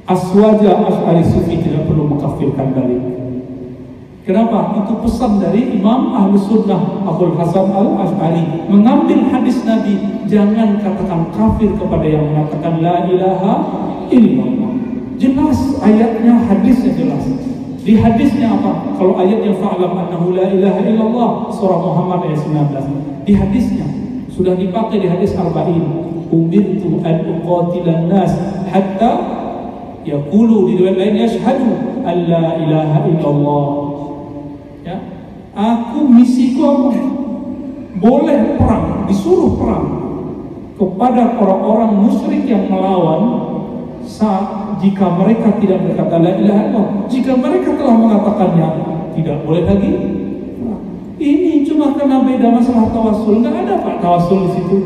Aswaja Asy'ari Sufi tidak perlu mengkafirkan balik. Kenapa? Itu pesan dari Imam Ahlus Sunnah Abul Hasan Al-Asy'ari. Mengambil hadis Nabi, jangan katakan kafir kepada yang mengatakan la ilaha illallah. Jelas ayatnya, hadisnya jelas. Di hadisnya apa? Kalau ayatnya fa'lam annahu la ilaha illallah, surah Muhammad ayat 19. Di hadisnya sudah dipakai di hadis arba'in. Umirtu an uqatilan nas hatta yaqulu, di riwayat lain yashhadu an la ilaha illallah. Ya, aku misiku apa? Boleh perang, disuruh perang kepada orang-orang musyrik yang melawan saat jika mereka tidak berkata la ilaha illallah. Jika mereka telah mengatakannya, tidak boleh lagi. Ini cuma karena beda masalah tawasul. Nggak ada Pak tawasul di situ.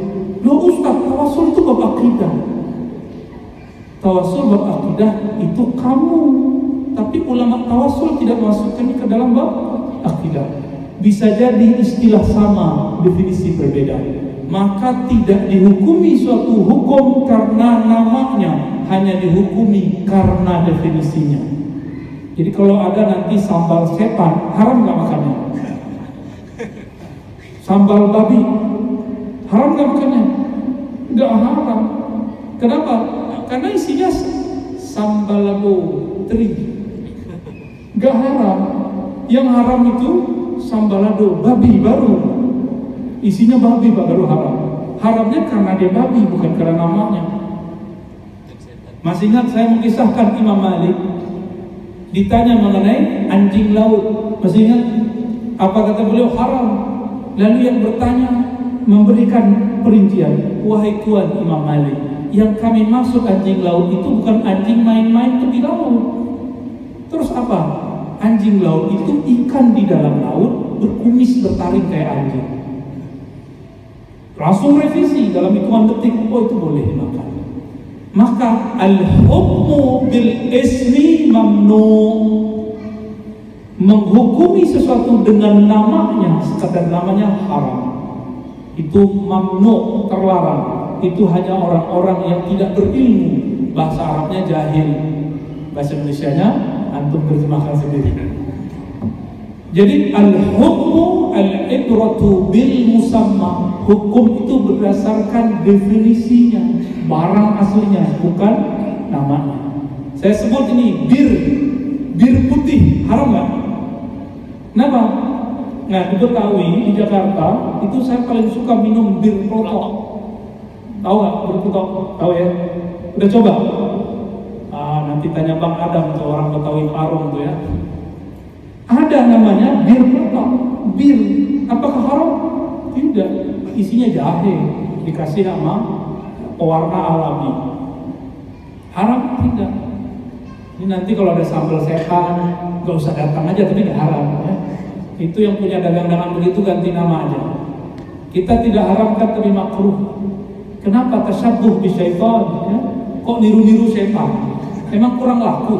Loh Ustaz, tawasul itu bab akidah. Tawasul bab akidah itu kamu. Tapi ulama tawasul tidak masukkan ke dalam bab akidah. Bisa jadi istilah sama, definisi berbeda. Maka tidak dihukumi suatu hukum karena namanya, hanya dihukumi karena definisinya. Jadi kalau ada nanti sambal setan, haram nggak makannya? Sambal babi, haram nggak makannya? Nggak haram. Kenapa? Karena isinya sambal tri, nggak haram. Yang haram itu sambalado, babi baru. Isinya babi baru haram. Haramnya karena dia babi, bukan karena namanya. Masih ingat saya mengisahkan Imam Malik ditanya mengenai anjing laut. Masih ingat apa kata beliau? Haram. Lalu yang bertanya memberikan perincian, wahai Tuan Imam Malik, yang kami maksud anjing laut itu bukan anjing main-main tepi laut. Terus apa? Anjing laut itu ikan di dalam laut berkumis bertaring kayak anjing. Langsung revisi dalam hitungan detik, oh itu boleh dimakan. Maka al-hukmu bil ismi mamnu, menghukumi sesuatu dengan namanya, sekadar namanya haram, itu mamnu, terlarang. Itu hanya orang-orang yang tidak berilmu. Bahasa Arabnya jahil, bahasa Indonesianya antum terjemahkan sendiri. Jadi al-hukmu al-ibratu bil musamma, hukum itu berdasarkan definisinya, barang aslinya, bukan namanya. Saya sebut ini bir putih, haram nggak? Kenapa? Nah, di Betawi, di Jakarta, itu saya paling suka minum bir peletok. Tahu nggak bir peletok? Tahu ya? Udah coba? Nanti tanya Bang Adam tuh, orang Betawi Parung tuh ya. Ada namanya bir peletok. Bir, apakah haram? Tidak. Isinya jahe, dikasih nama pewarna alami. Haram? Tidak. Ini nanti kalau ada sambal setan, gak usah datang aja, tapi gak haram ya. Itu yang punya dagang-dagang begitu ganti nama aja. Kita tidak haramkan tapi makruh. Kenapa? Tasyabuh bisyaitan ya? Kok niru-niru setan? Emang kurang laku?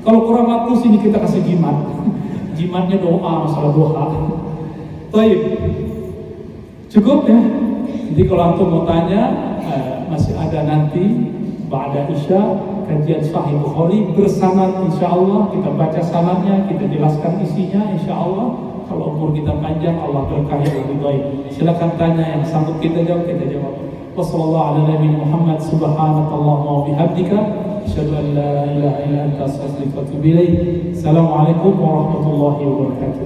Kalau kurang laku sini kita kasih jimat. Jimatnya doa, masalah doa. Baik, cukup ya. Jadi kalau antum mau tanya, masih ada nanti ba'da Isya kajian Sahih Bukhari bersanad, insyaallah kita baca sanadnya, kita jelaskan isinya, insyaallah. Kalau umur kita panjang, Allah berkahi lebih baik. Silakan tanya, yang sanggup kita jawab, kita jawab. Wassallallahu ala nabiyina Muhammad, subhanakallahumma wa bihamdika, asyhadu an la ilaha illa anta, astaghfiruka wa atubu ilaik. Assalamualaikum warahmatullahi wabarakatuh.